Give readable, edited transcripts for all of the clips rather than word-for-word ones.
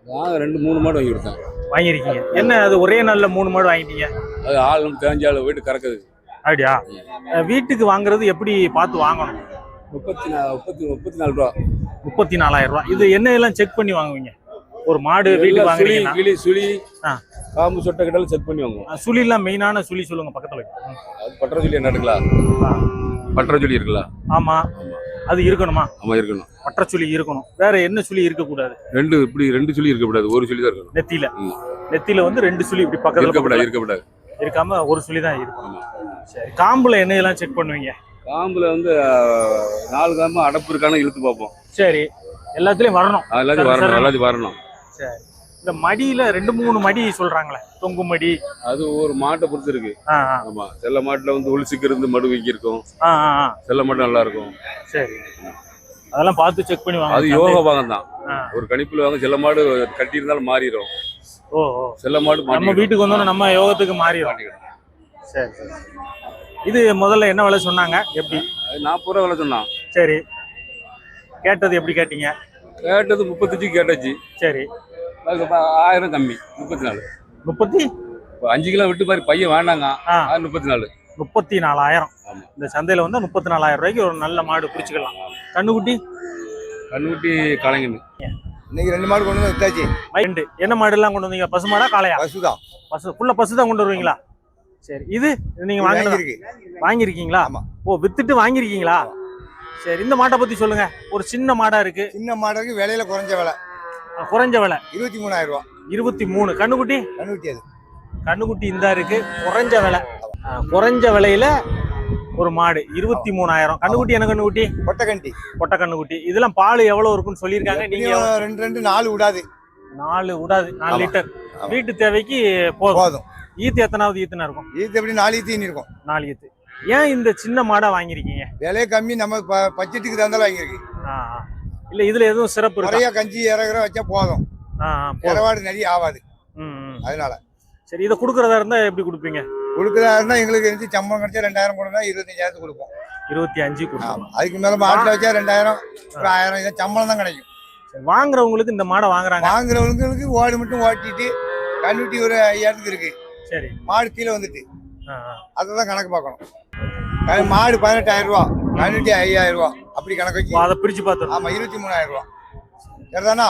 நான் 2 3 மாடு வாங்கி கொடுத்தேன். வாங்கியிருக்கீங்க. என்ன அது ஒரே நாள்ல 3 மாடு வாங்கிட்டீங்க? அது ஆள் நம்ம தெரிஞ்ச ஆள் வீட்டு கறக்குது. அப்படியா? வீட்டுக்கு வாங்குறது எப்படி பார்த்து வாங்கணும்? 34 ரூபா. 34,000 ரூபா. இது என்ன எல்லாம் செக் பண்ணி வாங்குவீங்க? ஒரு மாடு வீட்டுக்கு வாங்குறீங்கன்னா கிளி சுழி காம்பு சொட்டை கிட்டாலும் செக் பண்ணி வாங்குவோம். சுழிலாம் மெயினான சுழி சொல்லுங்க பக்கத்துல. அது பட்டற சுழி என்ன எடுக்கலாம்? பட்டற சுழி இருக்குல்ல? ஆமா. அது இருக்கணுமா? ஆமா இருக்கணும். பட்டற சுழி இருக்கணும். வேற என்ன சுழி இருக்க கூடாது? ரெண்டு சுழி இருக்க கூடாது. ஒரு சுழி தான் இருக்கணும். நெத்தியில வந்து 2 சுழி இப்படி பக்கத்துல இருக்க கூடாது. இருக்காம ஒரு சுழி தான் இருக்கும். சரி. காம்புல என்ன எல்லாம் செக் பண்ணுவீங்க? காம்புல வந்து 4 காம்பு அடப்பு இருக்கானு இழுத்து பார்ப்போம். சரி. எல்லாத்துலயும் வரணும். எல்லாத்தையும் வரணும். சரி. இந்த மடியில 2 3 மடி சொல்றாங்களே, தொங்கு மடி, அது ஒரு மாட்டை பொறுத்து இருக்கு. ஆமா. செல்ல மாட்டுல வந்து உளிசுக்கு இருந்து மடு வீக்கி இருக்கும். செல்ல மாட்டு நல்லா இருக்கும். சரி. அதெல்லாம் பார்த்து செக் பண்ணி வாங்க. அது யோக பாகம் தான். ஒரு கணிப்புல வாங்க. செல்ல மாடு கட்டி இருந்தாலும் மாறிடும். செல்ல மாடு நம்ம வீட்டுக்கு வந்தோம்னா நம்ம யோகத்துக்கு மாறிடும். சரி சரி. இது முதல்ல என்ன விலை சொன்னாங்க? எப்படி? 40 ரூபா விலை சொன்னான். சரி. கேட்டது எப்படி கேட்டீங்க? கேட்டது 35 கேட்டாச்சு. சரி. 1000 கம்மி. 34. 5 கிலோ விட்டு பாரு பையன் வேண்டாங்க. 34. 34,000. இந்த சந்தையில வந்து 34,000 ரூபாய்க்கு ஒரு நல்ல மாடு பிடிச்சிக்கலாம். கண்ணுக்குட்டி கலைங்கன்னு இன்னைக்கு 2 மாடு கொண்டு வந்து வித்தாச்சு. என்ன மாடு எல்லாம் கொண்டு வந்தீங்க? பசு மாடா காளையா? பசுதான். ஃபுல்லா பசு தான் கொண்டு வருவீங்களா? சரி. இது நீங்க வாங்கிருக்கீங்களா? வித்துட்டு வாங்கிருக்கீங்களா? சரி. இந்த மாட்டை பத்தி சொல்லுங்க. ஒரு சின்ன மாடா இருக்கு. சின்ன மாடுக்கு விலையில குறைஞ்ச விலை 23,000 ரூபா. 23. கண்ணுக்குட்டி இந்த இருக்கு. குறைஞ்ச விலையில ஒரு மாடு 23,000. கண்ணுக்குட்டி என்ன கண்ணுக்குட்டி? பொட்டை கண்ணுக்குட்டி. இதெல்லாம் பால் எவ்வளவு இருக்குன்னு சொல்லியிருக்காங்க. நீங்க 4 விடாது. 4 லிட்டர் வீட்டு தேவைக்கு போதும். ஈத்து எத்தனாவது ஈத்துனா இருக்கும்? ஈத்து எப்படி 4 ஈத்து இருக்கும். 4 ஈத்து. ஏன் இந்த சின்ன மாடா வாங்கிருக்கீங்க? விலையை கம்மி, நம்ம பட்ஜெட்டுக்கு தந்தாலும் வாங்கிருக்கு. இல்ல இதுல எதுவும் சிறப்பு இருக்கு? நிறைய கஞ்சி இறகுற வச்சா போதும். இரவாடு நிறைய ஆகாது. அதனால சரி. இதை கொடுக்கறதா இருந்தா எப்படி கொடுப்பீங்க? கொடுக்கறதா இருந்தா எங்களுக்கு இருந்து சம்பளம் கிடைச்சா 2000 கொடுத்தா 25,000 கொடுப்போம். 25 கொடுப்போம். அதுக்கு மேல மாட்டுல வச்சா 2000 ஒரு 1000 இதை சம்பளம் தான் கிடைக்கும். வாங்குறவங்களுக்கு இந்த மாடை வாங்குறவங்களுக்கு ஓடு மட்டும் ஓட்டிட்டு கண்ணுட்டி ஒரு 5000 இருக்கு. சரி. மாடு கீழே வந்துட்டு அதான் கணக்கு பார்க்கணும். மாடு 18,000 ரூபா, கண்ணுட்டி 5000 ரூபா, அப்படி கணக்கு வச்சு அதை பிரிச்சு பார்த்தோம். ஆமா. 23,000 ரூபா. சரிதானா?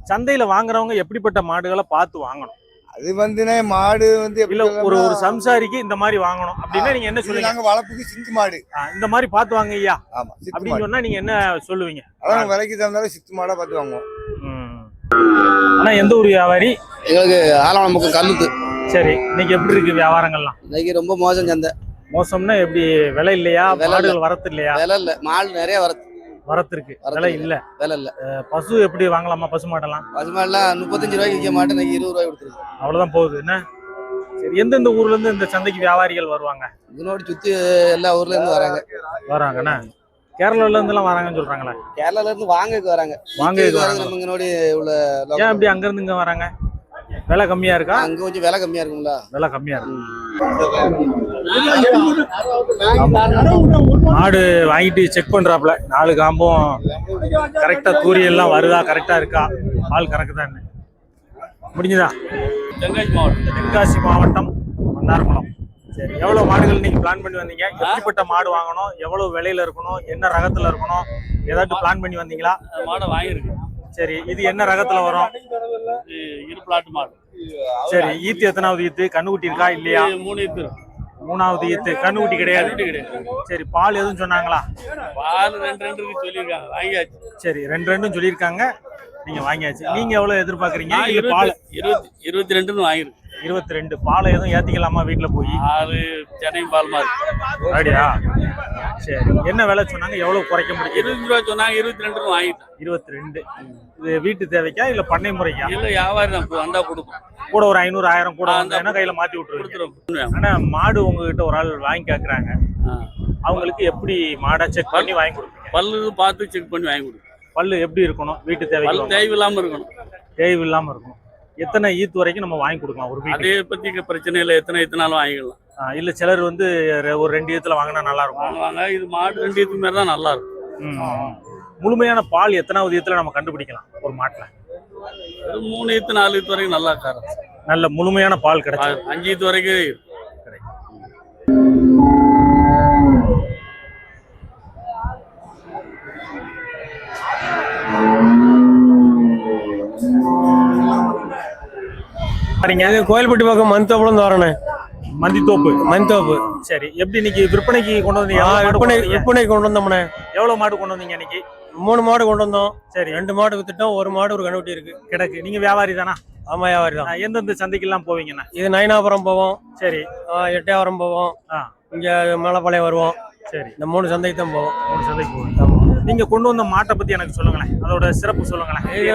சந்தையில வாங்குறவங்க எப்படிப்பட்ட மாடுகளை பார்த்து வாங்கணும்? அது வந்து மாடு வந்து ஒரு சம்சாரிக்கு இந்த மாதிரி வாங்கணும் அப்படின்னா நீங்க என்ன சொல்லுவீங்க? நாங்க வளர்ப்புக்கு சிந்து மாடு இந்த மாதிரி பார்த்து வாங்க ஐயா. ஆமா. அப்படின்னு சொன்னா நீங்க என்ன சொல்லுவீங்க? அதான் விலைக்கு தந்தாலும் சித்து மாடா பார்த்து வாங்குவோம். ஆனா எந்த ஒரு வியாபாரி? எங்களுக்கு ஆலவனம் பக்கம் கல்லுத்து. சரி. இன்னைக்கு எப்படி இருக்கு வியாபாரங்கள்லாம்? இன்னைக்கு ரொம்ப மோசம் சந்தை. மோசம்னா எப்படி? விலை இல்லையா? மாடுகள் வரத்து இல்லையா? விலை இல்ல. மாடு நிறைய வரத்து இருக்கு. விலை இல்ல. பசு எப்படி வாங்கலாமா? பசு மாடெல்லாம் 35 ரூபாய்க்கு விற்க மாட்டேன். இன்னைக்கு 20 ரூபாய் கொடுத்துருக்கு. அவ்வளவுதான் போகுது என்ன? சரி. எந்தெந்த ஊர்ல இருந்து இந்த சந்தைக்கு வியாபாரிகள் வருவாங்க? இதனோட சுத்தி எல்லா ஊர்ல இருந்து வராங்கண்ணா. கேரளால இருந்து எல்லாம் வராங்கன்னு சொல்றாங்களே. கேரளால இருந்து வாங்கக்கு வராங்க. நம்ம இங்கனோட உள்ள. ஏன் அப்படி அங்க இருந்து இங்க வராங்க? விலை கம்மியா இருக்கா? அங்க கொஞ்சம் விலை கம்மியா இருக்கும்ல. விலை கம்மியா இருக்கு. மாடு வாங்கிட்டு செக் பண்றாப்ல. 4 காம்பும் கரெக்டா தூரி எல்லாம் வருதா, கரெக்டா இருக்கா, பால் கறக்குதான் முடிஞ்சுதா? தென்காசி மாவட்டம் மன்னார்குளம். சரி. எவ்வளவு மாடுகள் நீங்க பிளான் பண்ணி வந்தீங்க? எப்படிப்பட்ட மாடு வாங்கணும்? எவ்வளவு விலையில இருக்கணும்? என்ன ரகத்துல இருக்கணும்? ஏதாச்சும் பிளான் பண்ணி வந்தீங்களா? மாடை வாங்கிருக்கு. சரி. இது என்ன ரகத்துல வரும்? இருப்பிளாட்டு மாடு. சரி. ஈத்து எத்தனாவது ஈத்து? கண்ணுக்குட்டி இருக்கா இல்லையா? 3 ஈத்து. 3வது ஈத்து. கண்ணுக்குட்டி கிடையாது. சரி. பால் எதுவும் சொன்னாங்களா? பால் 2 சொல்லியிருக்காங்க. வாங்கியாச்சு. சரி. 2 சொல்லியிருக்காங்க. நீங்க வாங்கியாச்சு. நீங்க எவ்வளவு எதிர்பார்க்கறீங்க? பால் 22 வாங்கிருக்கு. 22. பாலை எதுவும் ஏத்திக்கலாமா வீட்டுல போய்? சென்னை பால் மாதிரி. அப்படியா? சரி. என்ன விலை சொன்னாங்க? எவ்வளவு குறைக்க முடியும்? 20 ரூபா சொன்னாங்க. 22 வாங்கிட்டேன். 22. இது வீட்டு தேவைக்கா இல்ல பண்ணை முறைக்கா? இல்ல வியாபாரி தான் வந்தா கொடுப்போம். கூட ஒரு 500 1000 கூட வந்தா கையில மாத்தி விட்டுருவோம். ஆனா மாடு உங்ககிட்ட ஒரு ஆள் வாங்கி கேக்குறாங்க. அவங்களுக்கு எப்படி மாடை செக் பண்ணி வாங்கி கொடுப்பீங்க? பல்லு பார்த்து செக் பண்ணி வாங்கி கொடுப்போம். பல்லு எப்படி இருக்கணும்? வீட்டு தேவை தேய்வு இல்லாம இருக்கணும். தேய்வு இல்லாம இருக்கணும். எத்தனை ஈத்து வரைக்கும் நம்ம வாங்கி கொடுக்கலாம் ஒரு வீட்டு? அதே பத்தி பிரச்சனை இல்லை. எத்தனை ஈத்துனாலும் வாங்கிக்கலாம். இல்ல சிலர் வந்து ஒரு 2 ஈத்துல வாங்கினா நல்லா இருக்கும். வாங்க. இது மாடு 2 ஈத்துக்கு மேல தான் நல்லா இருக்கும். முழுமையான பால் எத்தனாவது ஈத்துல நம்ம கண்டுபிடிக்கலாம் ஒரு மாட்டுல? ஒரு 3 ஈத்து 4 ஈத்து வரைக்கும் நல்லா கறவை. நல்ல முழுமையான பால் கிடைக்கும். 5 ஈத்து வரைக்கும் கோயில்பட்டி பக்கம் மந்தோப்புல வரணும். மந்தித்தோப்பு. சரி, எப்படி இன்னைக்கு விற்பனைக்கு கொண்டு வந்தீங்க? விற்பனை கொண்டு வந்தோம்ண்ணே. எவ்வளவு மாடு கொண்டு வந்தீங்க இன்னைக்கு? 3 மாடு கொண்டு வந்தோம். சரி, 2 மாடு வித்துட்டோம். 1 மாடு ஒரு கண்ணுக்குட்டி இருக்கு கிடக்கு. நீங்க வியாபாரி தானா? ஆமா, வியாபாரி தான். எந்தெந்த சந்தைக்கு எல்லாம் போவீங்கண்ணா? இது நயனாபுரம் போவோம். சரி. எட்டயபுரம் போவோம். இங்க மேலப்பாளையம் வருவோம். சரி, இந்த 3 சந்தைக்கு தான் போவோம். 3 சந்தைக்கு போவோம். நீங்க கொண்டு வந்த மாட்டை பத்தி எனக்கு சொல்லுங்களேன், அதோட சிறப்பு சொல்லுங்களேன். இது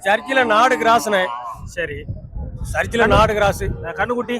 சர்ச்சில நாடு கிராஸ்ண்ணே. சரி, சர்ச்சில நாடு கிராஸ். கண்ணுக்குட்டி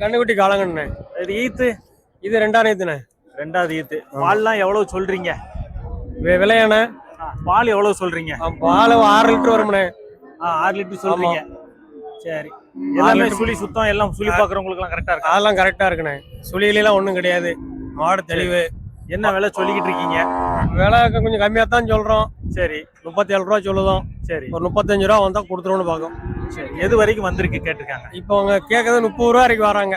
கண்ணுக்குட்டி காலங்கண்ணே. இது ஈத்து? இது 2ஆம் ஈத்துண்ணே. 2வது ஈத்து. பால்லாம் எவ்வளவு சொல்றீங்க? விலையாண்ணே? பால் எவ்வளவு சொல்றீங்க? பால் 6 லிட்டர் வரும்ண்ணே. 6 லிட்டர் சொல்றீங்க. சரி, எல்லாமே சுழி சுத்தம் எல்லாம் சுழி பாக்குறவங்களுக்கு எல்லாம் கரெக்டா இருக்கு? அதெல்லாம் கரெக்டா இருக்குண்ணே. சுழிகளெல்லாம் ஒண்ணும் கிடையாது. மாடு தெளிவு. என்ன விலை சொல்லிக்கிட்டு இருக்கீங்க? விலை கொஞ்சம் கம்மியா தான் சொல்றோம். சரி, 37 ரூபா சொல்லுதோம். சரி, ஒரு 35 ரூபா வந்தா கொடுத்துருவோம்னு பாக்கோம். சரி, எது வரைக்கும் வந்திருக்கு கேட்டிருக்காங்க? இப்போ அவங்க கேட்கறது 30 ரூபா வரைக்கும் வராங்க.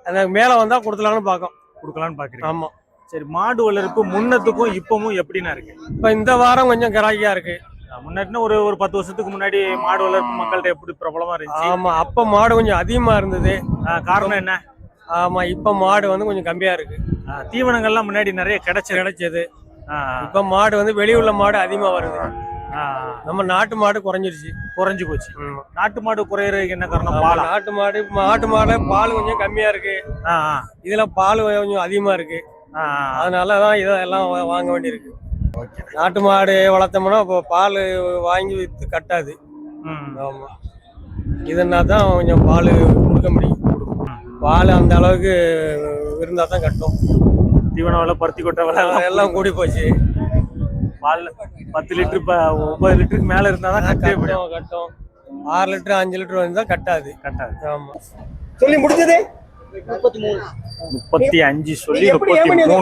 அந்த மேல வந்தா கொடுக்கலாம்னு பாக்கோம். கொடுக்கலாம்னு பாக்குறீங்க? ஆமா. சரி, மாடு வளர்ப்பு முன்னத்துக்கும் இப்பவும் எப்படின்னா இருக்கு? இப்ப இந்த வாரம் கொஞ்சம் கிராக்கியா இருக்கு. முன்னாடினா ஒரு 10 வருஷத்துக்கு முன்னாடி மாடு வளர்ப்பு மக்கள்கிட்ட எப்படி பிரபலமா இருந்துச்சு? ஆமா, அப்ப மாடு கொஞ்சம் அதிகமா இருந்தது. காரணம் என்ன? ஆமா, இப்ப மாடு வந்து கொஞ்சம் கம்மியா இருக்கு. தீவனங்கள்லாம் முன்னாடி நிறைய கிடைச்சது. இப்ப மாடு வந்து வெளியுள்ள மாடு அதிகமா வருது. நம்ம நாட்டு மாடு குறைஞ்சு போச்சு. நாட்டு மாடு குறையறதுக்கு என்ன காரணம்? பால். நாட்டு மாடு பால் கொஞ்சம் கம்மியா இருக்கு. இதுல பால் கொஞ்சம் அதிகமா இருக்கு. அதனாலதான் இதெல்லாம் வாங்க வேண்டியிருக்கு. நாட்டு மாடு வளர்த்தோம்னா இப்போ பால் வாங்கி வித்து கட்டாது. ஆமா, இதுனா தான் கொஞ்சம் பால் கொடுக்க முடியும். பால் அந்த அளவுக்கு இருந்தா தான் கட்டும். தீவன விலை, பருத்தி கொட்டை விலை எல்லாம் கூடி போச்சு. பால் 10 லிட்டர் 9 லிட்டருக்கு மேல இருந்தா தான் கட்டும். 6 லிட்டர் 5 லிட்டர் வந்தா கட்டாது. ஆமா. சொல்லி முடிஞ்சது 35 சொல்லி 33.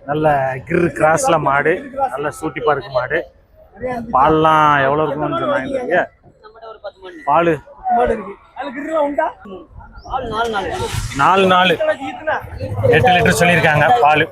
நல்ல கிரு கிராஸ்ல மாடு, நல்ல சூட்டி பார்க்கு மாடு. பால்லாம் எவ்வளவு இருக்கும்னு சொன்னாங்க? பால் 4 8 லிட்டர் சொல்லியிருக்காங்க பால்.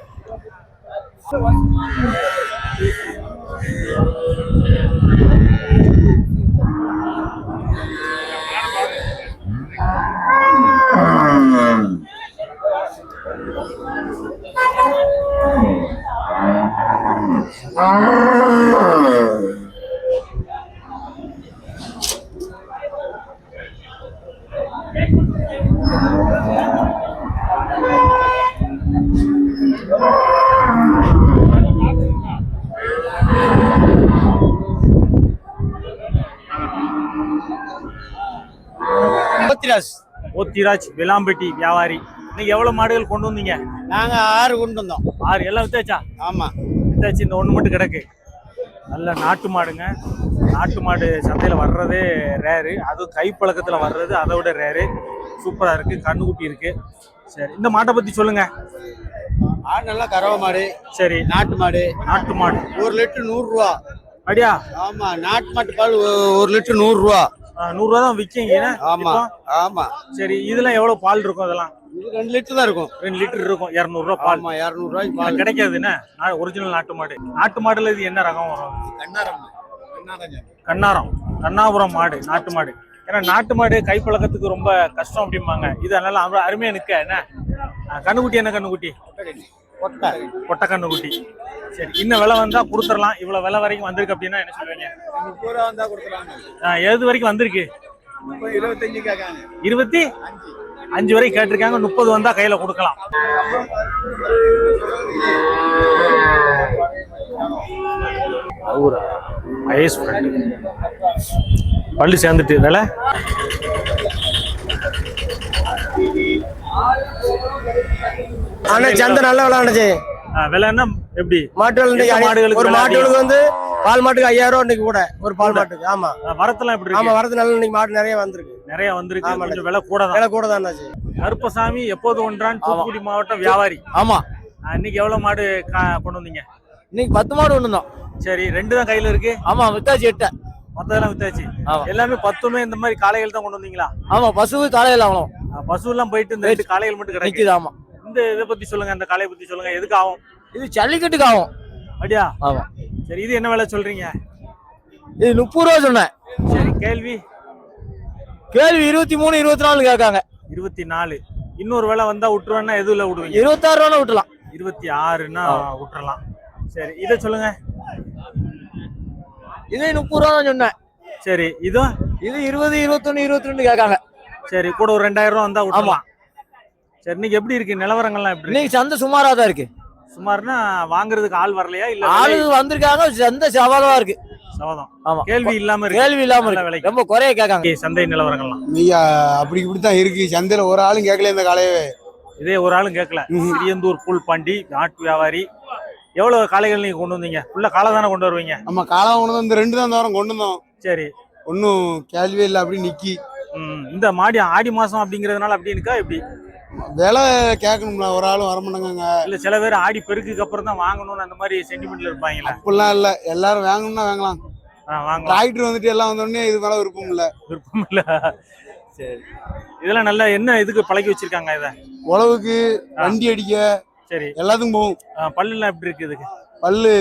ஓத்திராஜ் விளாம்பட்டி வியாபாரி. இன்னைக்கு எவ்வளவு மாடுகள் கொண்டு வந்தீங்க? நாங்க 6 கொண்டு வந்தோம். 6 எல்லாம் வித்தாச்சா? ஆமா, வித்தாச்சு. இந்த 1 மட்டும் கிடக்கு. நல்ல நாட்டு மாடுங்க. நாட்டு மாடு சந்தையில வர்றதே ரேரு. அதுவும் கைப்பழக்கத்துல வர்றது அதை விட ரேரு. சூப்பரா இருக்கு. கண்ணுக்குட்டி இருக்கு. சரி, இந்த மாட்டை பத்தி சொல்லுங்க. ஆடு நல்லா கறவை மாடு. சரி, நாட்டு மாடு. 1 லிட்டர் 100 ரூபா. அப்படியா? ஆமா, நாட்டு மாட்டு பால் 1 லிட்டர் 100 ரூபா. 100 ரூபா தான் விற்கிங்க. ஆமா ஆமா. சரி, இதெல்லாம் எவ்வளவு பால் இருக்கும்? அதெல்லாம் இது 2 லிட்டர் தான் இருக்கும். 2 லிட்டர் இருக்கும். 200 ரூபா பால். ஆமா, 200 ரூபாய்க்கு பால் கிடைக்காது. என்ன ஒரிஜினல் நாட்டு மாடு? நாட்டு மாடுல இது என்ன ரகம் வரும்? கண்ணாபுரம் மாடு, நாட்டு மாடு. ஏன்னா நாட்டு மாடு கைப்பழக்கத்துக்கு ரொம்ப கஷ்டம் அப்படிம்பாங்க. இது அதனால அருமையா நிக்க. என்ன கண்ணுக்குட்டி? என்ன கண்ணுக்குட்டி? கொட்டை கண்ணுக்குட்டி. சரி, இன்னும் விலை வந்தா கொடுத்துடலாம். இவ்வளவு விலை வரைக்கும் வந்திருக்கு அப்படின்னா என்ன சொல்லுவீங்க? எது வரைக்கும் வந்திருக்கு? 25 வரை கேட்டிருக்காங்க. 30 வந்தா கையில கொடுக்கலாம். பள்ளி சேர்ந்துட்டு விலை ஆனா சந்தை நல்லா விளையாண்டுச்சு. விலைன்னா எப்படி? மாட்டு மாடுகளுக்கு ஒரு மாட்டுகளுக்கு வந்து பால் மாட்டுக்கு 5000 ரூபா இன்னைக்கு கூட ஒரு பால் மாட்டுக்கு. ஆமா, வரத்தெல்லாம் எப்படி? ஆமா, வரது நல்ல இன்னைக்கு மாடு நிறைய வந்திருக்கு. கொஞ்சம் விலை கூட தான். விலை கூட தான். கருப்பசாமி எப்போது ஒன்றான், தூத்துக்குடி மாவட்டம் வியாபாரி. ஆமா. இன்னைக்கு எவ்வளவு மாடு கொண்டு வந்தீங்க? இன்னைக்கு 10 மாடு கொண்டு வந்தோம். சரி, 2 தான் கையில இருக்கு. ஆமா வித்தாச்சு 8. மத்ததெல்லாம் வித்தாச்சு. ஆமா. எல்லாமே 10மே இந்த மாதிரி காளைகள் தான் கொண்டு வந்தீங்களா? ஆமா பசு காலையில ஆகணும். பசு எல்லாம் போயிட்டு இந்த 2 காளைகள் மட்டும் கிடைக்குது. நிக்குது. ஆமா. இந்த இதை பத்தி சொல்லுங்க, அந்த காளையை பத்தி சொல்லுங்க. எதுக்கு ஆகும்? இது ஜல்லிக்கட்டுக்கு ஆகும். அப்படியா? ஆமா. சரி, இது என்ன விலை சொல்றீங்க? இது 30 ரூபா சொன்னேன். சரி, கேள்வி 23 24 கேட்காங்க. 24. இன்னொரு விலை வந்தா விட்டுருவேன்னா எதுல விடுவீங்க? 26 ரூபா விட்டுலாம். 26ன்னா விட்டுறலாம். சரி, இதை சொல்லுங்க. இது 30 ரூபா தான் சொன்னேன். சரி, இதுவும் இது 20 21 22 கேட்காங்க. சரி, கூட ஒரு 2000 ரூபா வந்தா விட்டுறலாம். சரி, இன்னைக்கு எப்படி இருக்கு நிலவரங்கள்லாம்? எப்படி இன்னைக்கு சந்தை சுமாரா தான் இருக்கு. சுமார்னா வாங்குறதுக்கு ஆள் வரலையா? இல்ல ஆளு வந்திருக்காங்க, சந்தை சவாலா இருக்கு. சவதம். ஆமா. கேள்வி இல்லாம இருக்கு. கேள்வி இல்லாம நல்ல இருக்கு. விலைக்கு. ரொம்ப குறைய கேட்காங்க. சந்தை நிலவரங்கள்லாம் ஐயா அப்படி இப்படித்தான் இருக்கு. சந்தையில ஒரு ஆளும் கேட்கல இந்த காலையவே. இதே ஒரு ஆளும் கேட்கல. சிறியந்தூர் பூல்பாண்டி நாட்டு வியாபாரி. எவ்வளவு காளைகள் நீங்க கொண்டு வந்தீங்க? ஃபுல்லா காளை தானே கொண்டு வருவீங்க? நம்ம காலம் கொண்டு வந்து இந்த 2 தான் தவிர கொண்டு வந்தோம். சரி. ஒன்னும் கேள்வியே இல்லை, அப்படி நிக்கி. இந்த மாடி ஆடி மாசம் அப்படிங்கறதுனால அப்படி இருக்கா? எப்படி விலை கேட்கணும்ல, ஒரு ஆளும் வர மாட்டாங்க. இல்ல சில பேர் ஆடி பெருக்குக்கு அப்புறம் தான் வாங்கணும்னு அந்த மாதிரி சென்டிமெண்ட்ல இருப்பாங்களா? அப்படிலாம் இல்ல, எல்லாரும் வாங்கணும்னா வாங்கலாம். வாங்கலாம். டிராக்டர் வந்துட்டு எல்லாம் வந்தோடனே இது மேல விருப்பம் இல்ல. விருப்பம் இல்ல. சரி, இதெல்லாம் நல்லா என்ன இதுக்கு பழக்கி வச்சிருக்காங்க? இத உழவுக்கு, வண்டி அடிக்க, சரி எல்லாத்துக்கும் போகும். பல்லுலாம் எப்படி இருக்கு இதுக்கு? பல்லு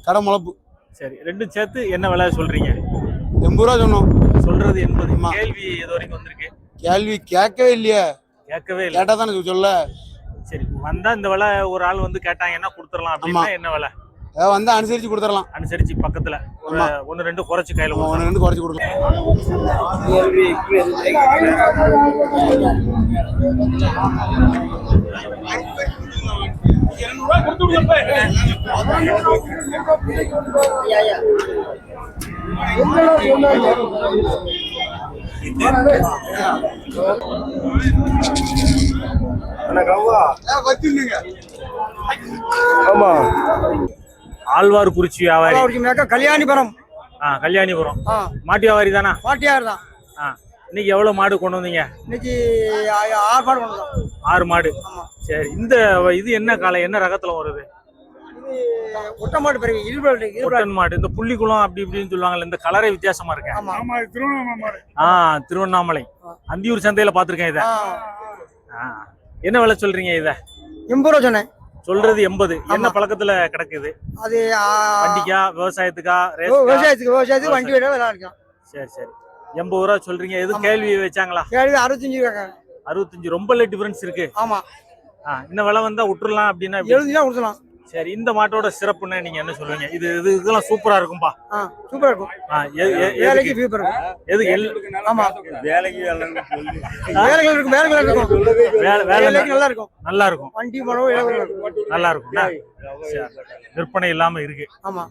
கடை முளப்பு. சரி, ரெண்டும் சேர்த்து என்ன விலை சொல்றீங்க? 80 ரூபா சொன்னோம். சொல்றது 80. ஆமா. கேள்வி இது வரைக்கும் வந்திருக்கு. கேள்வி கேட்கவே இல்லையே. கேட்கவே இல்லை. கேட்டா தானே சொல்ல. சரி, வந்தா இந்த விலை ஒரு ஆள் வந்து கேட்டாங்கன்னா கொடுத்துடலாம் அப்படின்னா என்ன விலை? ஏதாவது வந்தா அனுசரிச்சு கொடுத்துடலாம். அனுசரிச்சு பக்கத்துல ஒரு 1 2 குறைச்சு கையில கொடுக்கலாம். 1 2 குறைச்சு கொடுக்கலாம். ஆமா. ஆழ்வார்குறிச்சி வியாபாரி. கல்யாணிபுரம். கல்யாணிபுரம் மாட்டு வியாபாரி தானா? மாட்டியார் தான். இன்னைக்கு எவ்வளவு மாடு கொண்டு வந்தீங்க? இன்னைக்கு 6 மாடு கொண்டு வந்தோம். 6 மாடு. சரி, இந்த இது என்ன காளை, என்ன ரகத்துல வருது? ஒட்ட மாடு பெரிய ஒட்டன் மாடு. இந்த புள்ளிக்குளம் அப்படி இப்படின்னு சொல்லுவாங்கல்ல, இந்த கலரே வித்தியாசமா இருக்கு. திருவண்ணாமலை அந்தியூர் சந்தையில பாத்திருக்கேன் இத. என்ன விலை சொல்றீங்க இத? 80 ரூபா சொன்னேன். சொல்றது 80. என்ன பழக்கத்துல கிடக்குது? அது வண்டிக்கா, விவசாயத்துக்கா? விவசாயத்துக்கு வண்டி வேலை இருக்கும். சரி சரி, 80 ரூபா சொல்றீங்க. எது கேள்வி வச்சாங்களா? கேள்வி 65 கேட்காங்க. 65. ரொம்ப டிஃபரன்ஸ் இருக்கு. ஆமா. இன்னும் விலை வந்தா விட்டுறலாம் அப்படின்னா 70 தான் கொடுக்கலாம். சரி, இந்த மாட்டோட சிறப்புன்னு நீங்க என்ன சொல்லுவீங்க? இதெல்லாம் சூப்பரா இருக்கும்பா. சூப்பரா இருக்கும். வேலைக்கு சூப்பரா இருக்கும். எது ஆமா, வேலைக்கு வேலைகள் இருக்கும். வேலைகள் இருக்கும். வேலைக்கு நல்லா இருக்கும். நல்லா இருக்கும். வண்டி மரம் நல்லா இருக்கும். விற்பனை இல்லாம இருக்கு. ஆமா.